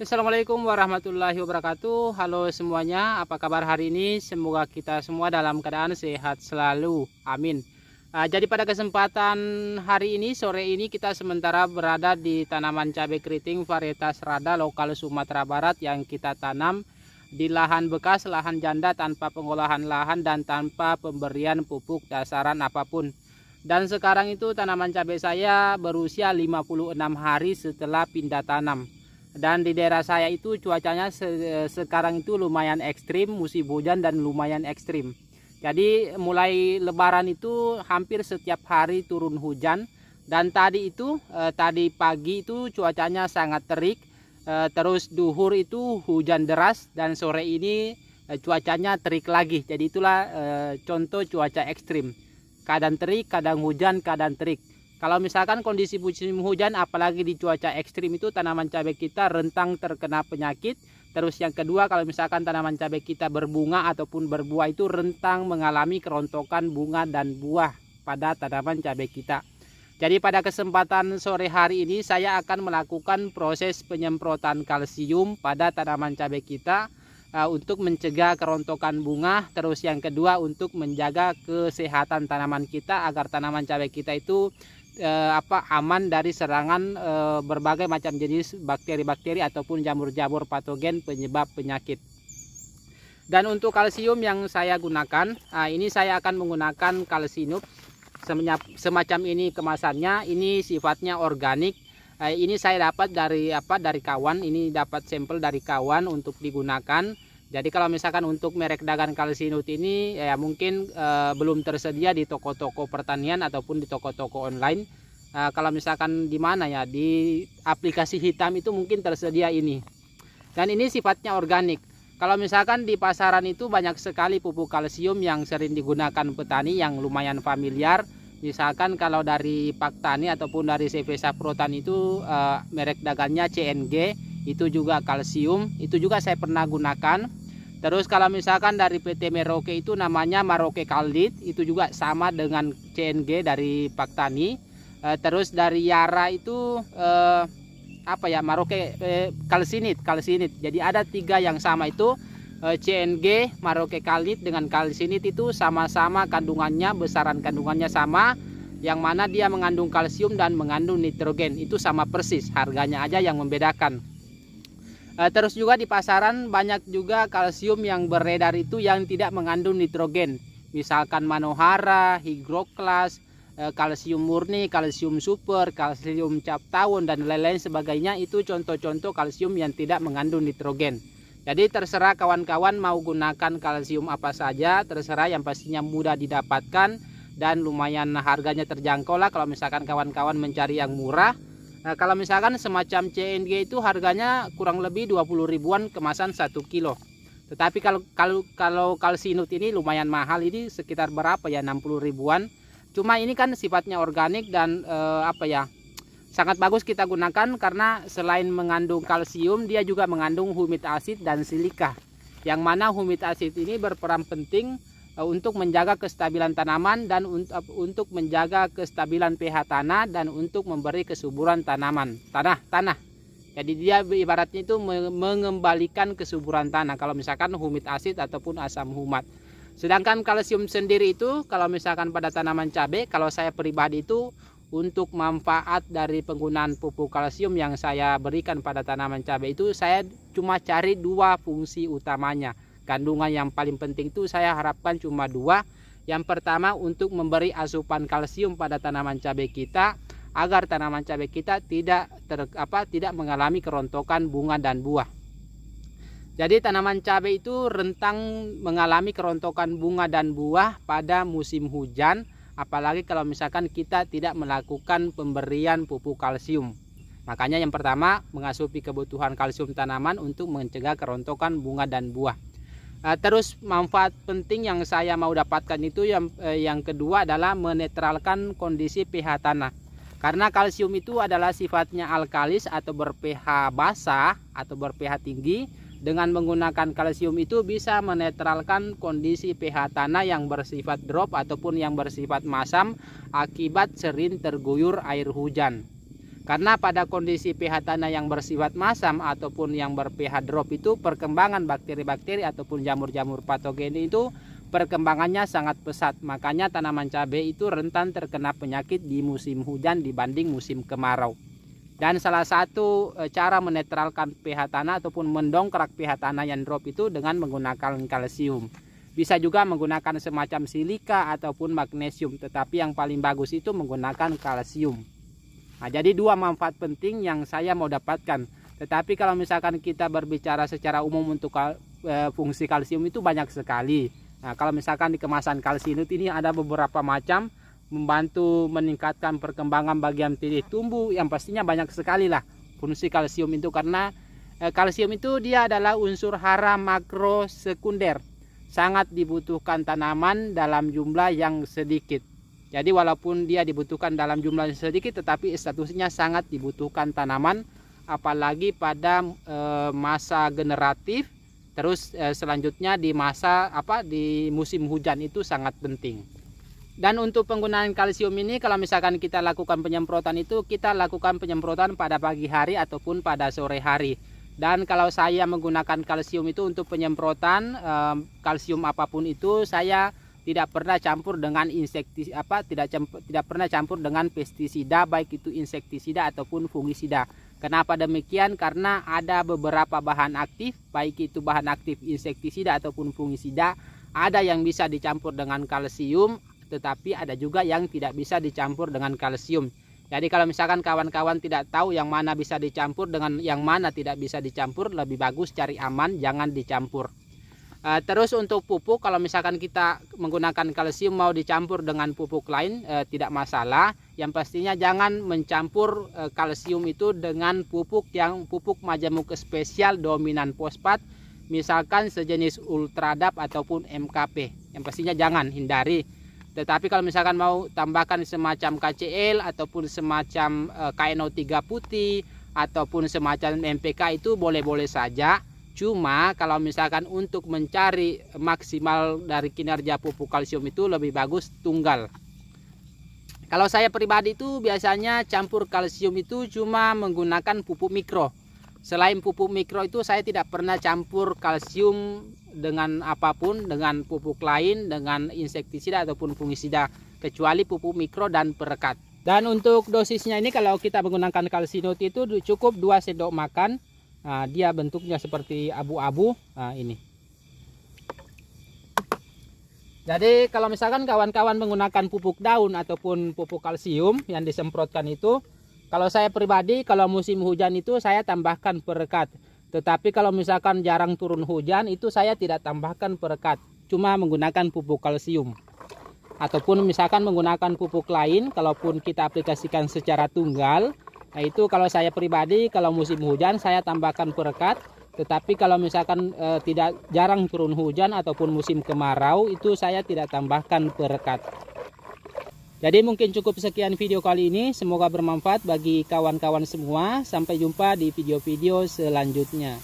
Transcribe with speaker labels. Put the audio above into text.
Speaker 1: Assalamualaikum warahmatullahi wabarakatuh. Halo semuanya, apa kabar hari ini? Semoga kita semua dalam keadaan sehat selalu, amin. Jadi pada kesempatan hari ini, sore ini kita sementara berada di tanaman cabai keriting varietas Rada lokal Sumatera Barat yang kita tanam di lahan bekas, lahan janda tanpa pengolahan lahan dan tanpa pemberian pupuk dasaran apapun. Dan sekarang itu tanaman cabai saya berusia 56 hari setelah pindah tanam. Dan di daerah saya itu cuacanya sekarang itu lumayan ekstrim, musim hujan dan lumayan ekstrim. Jadi mulai lebaran itu hampir setiap hari turun hujan. Dan tadi pagi itu cuacanya sangat terik. Terus duhur itu hujan deras dan sore ini cuacanya terik lagi. Jadi itulah contoh cuaca ekstrim. Kadang terik, kadang hujan, kadang terik. Kalau misalkan kondisi musim hujan apalagi di cuaca ekstrim itu tanaman cabai kita rentang terkena penyakit. Terus yang kedua, kalau misalkan tanaman cabai kita berbunga ataupun berbuah itu rentang mengalami kerontokan bunga dan buah pada tanaman cabai kita. Jadi pada kesempatan sore hari ini saya akan melakukan proses penyemprotan kalsium pada tanaman cabai kita untuk mencegah kerontokan bunga. Terus yang kedua untuk menjaga kesehatan tanaman kita agar tanaman cabai kita itu aman dari serangan berbagai macam jenis bakteri-bakteri ataupun jamur-jamur patogen penyebab penyakit. Dan untuk kalsium yang saya gunakan, ini saya akan menggunakan kalsinub semacam ini kemasannya. Ini sifatnya organik. Ini saya dapat dari kawan. Ini dapat sampel dari kawan untuk digunakan. Jadi kalau misalkan untuk merek dagang kalsinut ini ya mungkin belum tersedia di toko-toko pertanian ataupun di toko-toko online. Kalau misalkan di mana ya, di aplikasi hitam itu mungkin tersedia ini. Dan ini sifatnya organik. Kalau misalkan di pasaran itu banyak sekali pupuk kalsium yang sering digunakan petani yang lumayan familiar. Misalkan kalau dari Paktani ataupun dari CV Saprotan itu merek dagangnya CNG, itu juga kalsium, itu juga saya pernah gunakan. Terus kalau misalkan dari PT Merauke itu namanya Maroke Kaldit, itu juga sama dengan CNG dari Paktani. Terus dari Yara itu Maroke Kalsinit. Jadi ada tiga yang sama itu, CNG, Maroke Kaldit dengan Kalsinit itu sama-sama kandungannya, besaran kandungannya sama, yang mana dia mengandung kalsium dan mengandung nitrogen. Itu sama persis, harganya aja yang membedakan. Terus juga di pasaran banyak juga kalsium yang beredar itu yang tidak mengandung nitrogen. Misalkan Manohara, Hygroclast, kalsium murni, kalsium super, kalsium cap tawon dan lain-lain sebagainya. Itu contoh-contoh kalsium yang tidak mengandung nitrogen. Jadi terserah kawan-kawan mau gunakan kalsium apa saja, terserah, yang pastinya mudah didapatkan dan lumayan harganya terjangkau lah kalau misalkan kawan-kawan mencari yang murah. Kalau misalkan semacam CNG itu harganya kurang lebih 20 ribuan kemasan 1 kilo. Tetapi kalau kalsinut ini lumayan mahal, ini sekitar berapa ya, 60 ribuan. Cuma ini kan sifatnya organik dan sangat bagus kita gunakan karena selain mengandung kalsium dia juga mengandung humid acid dan silika. Yang mana humid acid ini berperan penting untuk menjaga kestabilan tanaman dan untuk menjaga kestabilan pH tanah dan untuk memberi kesuburan tanah. Jadi dia ibaratnya itu mengembalikan kesuburan tanah kalau misalkan humid acid ataupun asam humat. Sedangkan kalsium sendiri itu kalau misalkan pada tanaman cabai, kalau saya pribadi itu untuk manfaat dari penggunaan pupuk kalsium yang saya berikan pada tanaman cabai itu saya cuma cari dua fungsi utamanya. Kandungan yang paling penting itu saya harapkan cuma dua. Yang pertama untuk memberi asupan kalsium pada tanaman cabai kita agar tanaman cabai kita tidak mengalami kerontokan bunga dan buah. Jadi tanaman cabai itu rentang mengalami kerontokan bunga dan buah pada musim hujan, apalagi kalau misalkan kita tidak melakukan pemberian pupuk kalsium. Makanya yang pertama mengasupi kebutuhan kalsium tanaman untuk mencegah kerontokan bunga dan buah. Terus manfaat penting yang saya mau dapatkan itu yang kedua adalah menetralkan kondisi pH tanah. Karena kalsium itu adalah sifatnya alkalis atau ber-pH basah atau ber-pH tinggi. Dengan menggunakan kalsium itu bisa menetralkan kondisi pH tanah yang bersifat drop ataupun yang bersifat masam akibat sering terguyur air hujan. Karena pada kondisi pH tanah yang bersifat masam ataupun yang ber-pH drop itu, perkembangan bakteri-bakteri ataupun jamur-jamur patogen itu perkembangannya sangat pesat. Makanya tanaman cabai itu rentan terkena penyakit di musim hujan dibanding musim kemarau. Dan salah satu cara menetralkan pH tanah ataupun mendongkrak pH tanah yang drop itu dengan menggunakan kalsium. Bisa juga menggunakan semacam silika ataupun magnesium, tetapi yang paling bagus itu menggunakan kalsium. Nah, jadi dua manfaat penting yang saya mau dapatkan. Tetapi kalau misalkan kita berbicara secara umum untuk fungsi kalsium itu banyak sekali. Nah, kalau misalkan di kemasan kalsinut ini ada beberapa macam, membantu meningkatkan perkembangan bagian titik tumbuh, yang pastinya banyak sekali lah fungsi kalsium itu, karena kalsium itu dia adalah unsur hara makro sekunder, sangat dibutuhkan tanaman dalam jumlah yang sedikit. Jadi walaupun dia dibutuhkan dalam jumlah yang sedikit, tetapi statusnya sangat dibutuhkan tanaman, apalagi pada masa generatif. Terus selanjutnya di di musim hujan itu sangat penting. Dan untuk penggunaan kalsium ini, kalau misalkan kita lakukan penyemprotan itu, kita lakukan penyemprotan pada pagi hari ataupun pada sore hari. Dan kalau saya menggunakan kalsium itu untuk penyemprotan kalsium apapun itu, saya tidak pernah campur dengan tidak pernah campur dengan pestisida, baik itu insektisida ataupun fungisida. Kenapa demikian? Karena ada beberapa bahan aktif, baik itu bahan aktif insektisida ataupun fungisida, ada yang bisa dicampur dengan kalsium, tetapi ada juga yang tidak bisa dicampur dengan kalsium. Jadi kalau misalkan kawan-kawan tidak tahu yang mana bisa dicampur dengan yang mana tidak bisa dicampur, lebih bagus cari aman, jangan dicampur. Terus untuk pupuk, kalau misalkan kita menggunakan kalsium mau dicampur dengan pupuk lain, tidak masalah. Yang pastinya jangan mencampur kalsium itu dengan pupuk majemuk spesial dominan fosfat, misalkan sejenis Ultradap ataupun MKP. Yang pastinya jangan, hindari. Tetapi kalau misalkan mau tambahkan semacam KCL ataupun semacam KNO3 putih ataupun semacam MPK itu boleh-boleh saja. Cuma kalau misalkan untuk mencari maksimal dari kinerja pupuk kalsium itu lebih bagus tunggal. Kalau saya pribadi itu biasanya campur kalsium itu cuma menggunakan pupuk mikro. Selain pupuk mikro itu saya tidak pernah campur kalsium dengan apapun, dengan pupuk lain, dengan insektisida ataupun fungisida, kecuali pupuk mikro dan perekat. Dan untuk dosisnya ini kalau kita menggunakan kalsinut itu cukup 2 sendok makan. Nah, dia bentuknya seperti abu-abu. Nah, ini. Jadi kalau misalkan kawan-kawan menggunakan pupuk daun ataupun pupuk kalsium yang disemprotkan itu, kalau saya pribadi kalau musim hujan itu saya tambahkan perekat. Tetapi kalau misalkan jarang turun hujan itu saya tidak tambahkan perekat, cuma menggunakan pupuk kalsium. Ataupun misalkan menggunakan pupuk lain, kalaupun kita aplikasikan secara tunggal. Nah itu kalau saya pribadi kalau musim hujan saya tambahkan perekat, tetapi kalau misalkan tidak jarang turun hujan ataupun musim kemarau itu saya tidak tambahkan perekat. Jadi mungkin cukup sekian video kali ini, semoga bermanfaat bagi kawan-kawan semua. Sampai jumpa di video-video selanjutnya.